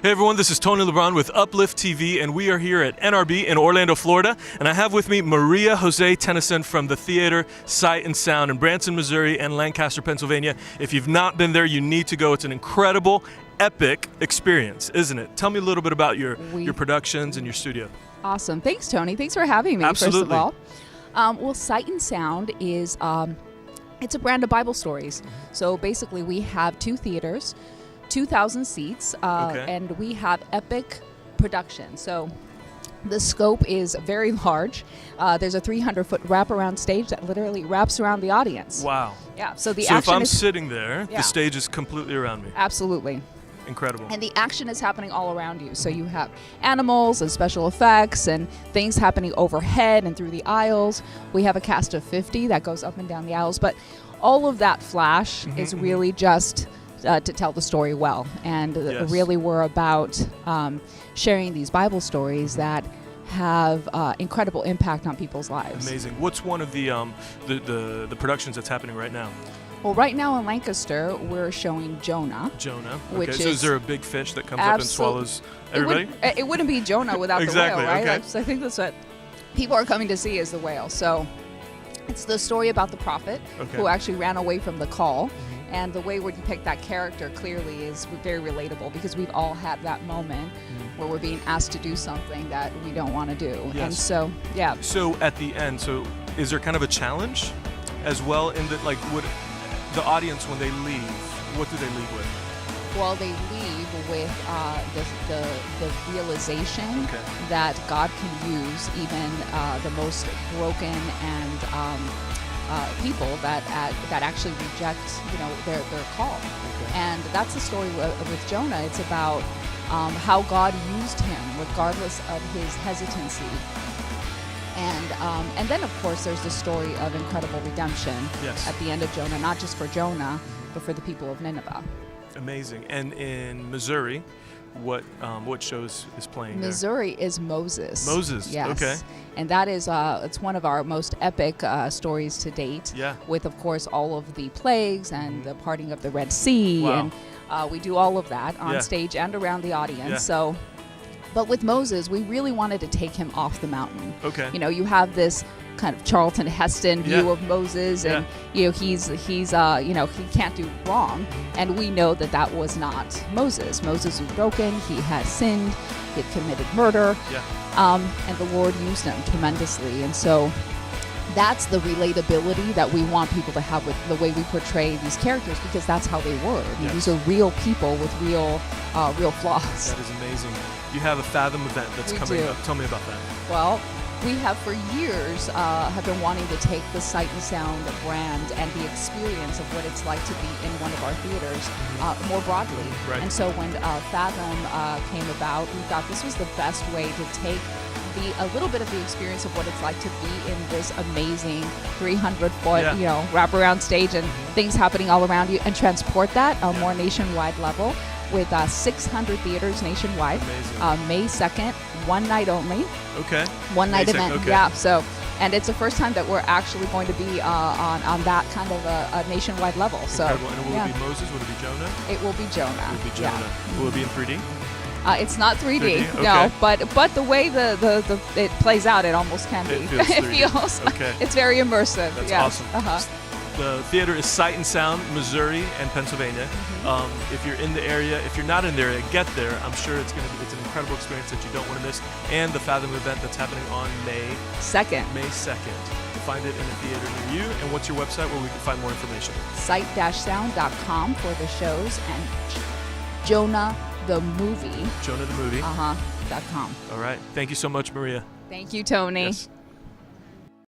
Hey everyone, this is Tony LeBron with Upliftv, and we are here at NRB in Orlando, Florida. And I have with me Maria Jose Tennison from the theater Sight and Sound in Branson, Missouri and Lancaster, Pennsylvania. If you've not been there, you need to go. It's an incredible, epic experience, isn't it? Tell me a little bit about your productions and your studio. Awesome. Thanks, Tony. Thanks for having me, Absolutely. first of all. Well, Sight and Sound is it's a brand of Bible stories. So basically we have two theaters, 2,000 seats, and we have epic production. So the scope is very large. There's a 300-foot wraparound stage that literally wraps around the audience. Wow. Yeah. So if I'm sitting there, Yeah. the stage is completely around me. Absolutely. Incredible. And the action is happening all around you. So you have animals and special effects and things happening overhead and through the aisles. We have a cast of 50 that goes up and down the aisles. But all of that flash is really just to tell the story well. And really we're about sharing these Bible stories that have incredible impact on people's lives. Amazing. What's one of the productions that's happening right now? Well, right now in Lancaster, we're showing Jonah. Jonah. Which so is there a big fish that comes up and swallows everybody? It wouldn't be Jonah without Exactly, the whale, right? okay. I think that's what people are coming to see is the whale. So it's the story about the prophet who actually ran away from the call. And the way we depict that character clearly is very relatable because we've all had that moment where we're being asked to do something that we don't want to do. Yes. And so, yeah. So at the end, is there kind of a challenge as well in that, like, would the audience, when they leave, what do they leave with? Well, they leave with the realization that God can use even the most broken and people that actually reject, their call. And that's the story with Jonah. It's about how God used him regardless of his hesitancy. And then, of course, there's the story of incredible redemption at the end of Jonah, not just for Jonah, but for the people of Nineveh. Amazing. And in Missouri, what shows is playing Missouri is Moses. Moses, yes. Okay. And that is, it's one of our most epic stories to date. Yeah. With, of course, all of the plagues and the parting of the Red Sea. Wow. And we do all of that on stage and around the audience. Yeah. So, but with Moses, we really wanted to take him off the mountain. Okay. You have this kind of Charlton Heston view of Moses, and he's he can't do wrong, and we know that was not Moses. Moses was broken. He had sinned. He had committed murder. And the Lord used him tremendously, and so that's the relatability that we want people to have with the way we portray these characters, because that's how they were. These are real people with real flaws. That is amazing. You have a Fathom event that's coming up. Tell me about that. Well, we have for years have been wanting to take the Sight and Sound brand and the experience of what it's like to be in one of our theaters more broadly. Right. And so when Fathom came about, we thought this was the best way to take a little bit of the experience of what it's like to be in this amazing 300-foot, wraparound stage and things happening all around you, and transport that on a more nationwide level with 600 theaters nationwide. May 2nd, one night only. Okay. One night event. Okay. Yeah. So, and it's the first time that we're actually going to be on that kind of a nationwide level. Incredible. So, and will it be Moses? Will it be Jonah? It will be Jonah. It will be Jonah. Yeah. Will it be in 3D? It's not 3D, okay. no, but the way the it plays out, it almost can be. It feels Okay. It's very immersive. That's yes. awesome. The theater is Sight and Sound, Missouri and Pennsylvania. If you're in the area, if you're not in the area, get there. I'm sure it's an incredible experience that you don't want to miss. And the Fathom event that's happening on May 2nd. May 2nd. You'll find it in a theater near you. And what's your website where we can find more information? Sight-sound.com for the shows, and Jonah the movie. Jonah the movie. .com. All right. Thank you so much, Maria. Thank you, Tony. Yes.